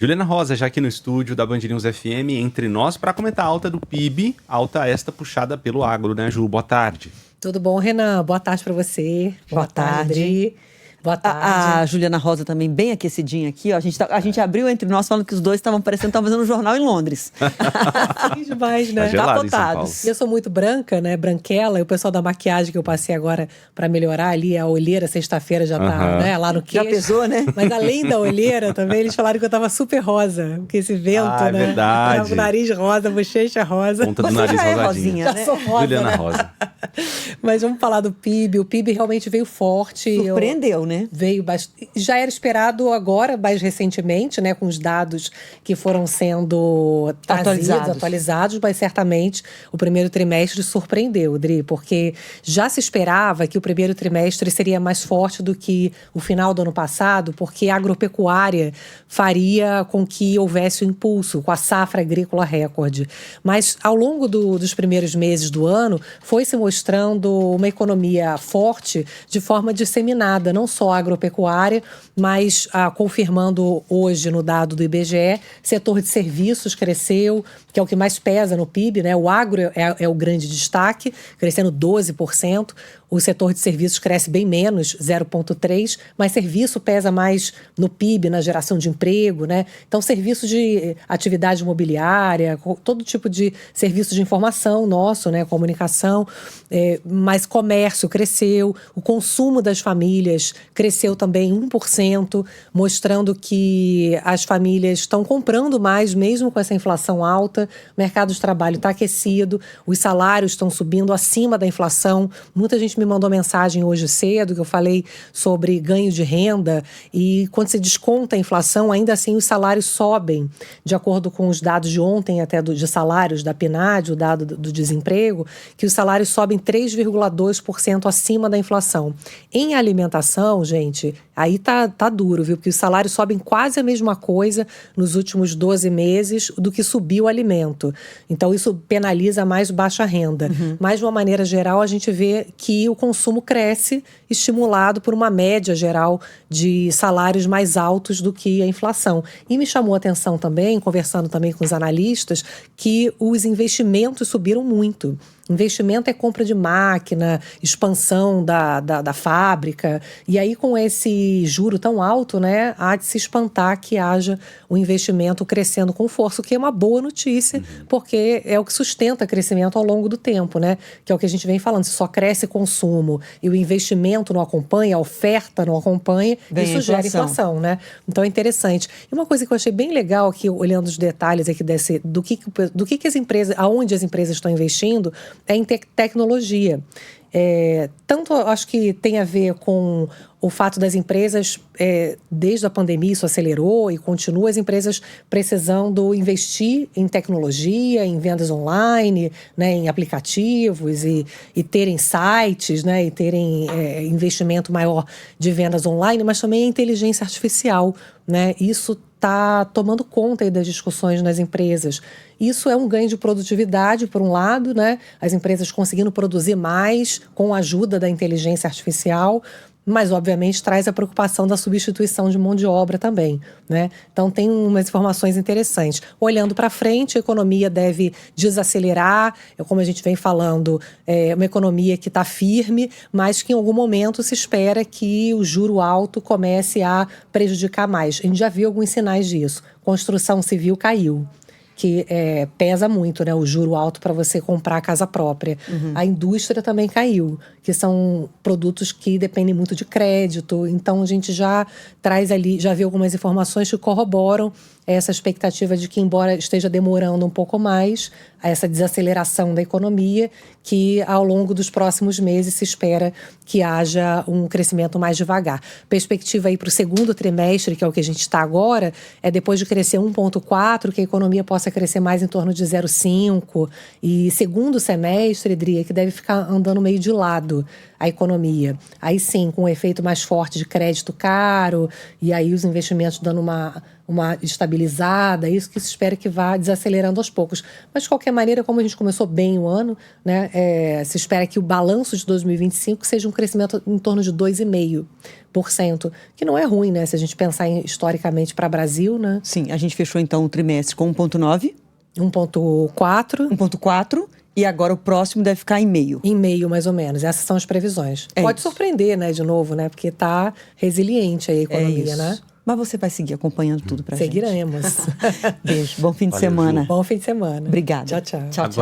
Juliana Rosa, já aqui no estúdio da Band News FM, entre nós, para comentar a alta do PIB, alta esta puxada pelo agro, né, Ju? Boa tarde. Tudo bom, Renan? Boa tarde para você. Boa tarde. Adri. Boa tarde. A Juliana Rosa também bem aquecidinha aqui, ó. A gente abriu entre nós falando que os dois estavam parecendo que estavam fazendo um jornal em Londres. Sim, demais, né? Tá gelado em São Capotados. Eu sou muito branca, né? Branquela. E o pessoal da maquiagem que eu passei agora para melhorar ali, a olheira, sexta-feira já tá, né? Lá no queixo. Já pesou, né? Mas além da olheira também, eles falaram que eu tava super rosa. Porque esse vento, É né? verdade. Tava com o nariz rosa, bochecha rosa. Ponta do Você nariz já é rosadinha. rosinha, Já né? sou rosa, Juliana né? Rosa. Mas vamos falar do PIB. O PIB realmente veio forte. Surpreendeu, né? Veio bastante. Já era esperado agora, mais recentemente, né, com os dados que foram sendo atualizados, mas certamente o primeiro trimestre surpreendeu, Dri, porque já se esperava que o primeiro trimestre seria mais forte do que o final do ano passado, porque a agropecuária faria com que houvesse um impulso com a safra agrícola recorde. Mas ao longo dos primeiros meses do ano, foi se mostrando uma economia forte de forma disseminada, não só a agropecuária, mas confirmando hoje no dado do IBGE, setor de serviços cresceu, que é o que mais pesa no PIB, né? O agro é o grande destaque, crescendo 12%. O setor de serviços cresce bem menos, 0,3%, mas serviço pesa mais no PIB, na geração de emprego, né? Então, serviço de atividade imobiliária, todo tipo de serviço de informação nosso, né? Comunicação, mas comércio cresceu, o consumo das famílias cresceu também 1%, mostrando que as famílias estão comprando mais, mesmo com essa inflação alta, o mercado de trabalho está aquecido, os salários estão subindo acima da inflação. Muita gente me mandou mensagem hoje cedo que eu falei sobre ganho de renda e quando se desconta a inflação, ainda assim os salários sobem, de acordo com os dados de ontem até de salários da PNAD, o dado do desemprego, que os salários sobem 3,2% acima da inflação. Em alimentação, gente, aí tá duro, viu? Porque os salários sobem quase a mesma coisa nos últimos 12 meses do que subiu o alimento. Então, isso penaliza mais baixa renda. Mas, de uma maneira geral, a gente vê que o consumo cresce, estimulado por uma média geral de salários mais altos do que a inflação. E me chamou a atenção também, conversando também com os analistas, que os investimentos subiram muito. Investimento é compra de máquina, expansão da fábrica. E aí, com esse juro tão alto, né, há de se espantar que haja um investimento crescendo com força, o que é uma boa notícia, porque é o que sustenta crescimento ao longo do tempo, né? Que é o que a gente vem falando. Se só cresce consumo e o investimento não acompanha, a oferta não acompanha, isso gera inflação, né? Então é interessante. E uma coisa que eu achei bem legal aqui, olhando os detalhes aqui do que as empresas, aonde as empresas estão investindo, é em tecnologia. Tanto acho que tem a ver com o fato das empresas, desde a pandemia isso acelerou e continua, as empresas precisando investir em tecnologia, em vendas online, né, em aplicativos e terem sites, né, e terem investimento maior de vendas online, mas também a inteligência artificial, né? Isso está tomando conta aí das discussões nas empresas. Isso é um ganho de produtividade, por um lado, né? As empresas conseguindo produzir mais com a ajuda da inteligência artificial, mas, obviamente, traz a preocupação da substituição de mão de obra também, né? Então, tem umas informações interessantes. Olhando para frente, a economia deve desacelerar, como a gente vem falando, é uma economia que está firme, mas que em algum momento se espera que o juro alto comece a prejudicar mais. A gente já viu alguns sinais disso. Construção civil caiu, que pesa muito, né, o juro alto para você comprar a casa própria. A indústria também caiu, que são produtos que dependem muito de crédito. Então, a gente já traz ali, já viu algumas informações que corroboram essa expectativa de que, embora esteja demorando um pouco mais, essa desaceleração da economia, que ao longo dos próximos meses se espera que haja um crescimento mais devagar. Perspectiva aí para o segundo trimestre, que é o que a gente está agora, é depois de crescer 1,4%, que a economia possa crescer mais em torno de 0,5%. E segundo semestre, Dria, que deve ficar andando meio de lado a economia. Aí sim, com um efeito mais forte de crédito caro, e aí os investimentos dando uma estabilizada, isso que se espera que vá desacelerando aos poucos. Mas, de qualquer maneira, como a gente começou bem o ano, né, se espera que o balanço de 2025 seja um crescimento em torno de 2,5%. que não é ruim, né? Se a gente pensar historicamente para o Brasil, né? Sim, a gente fechou então o trimestre com 1,9. 1,4. 1,4. E agora o próximo deve ficar em meio. Em meio, mais ou menos. Essas são as previsões. Pode surpreender, né, de novo, né? Porque tá resiliente aí a economia, né? Mas você vai seguir acompanhando tudo pra gente. Seguiremos. Beijo. Bom fim de semana. Bom fim de semana. Obrigada. Tchau, tchau. Tchau, tchau.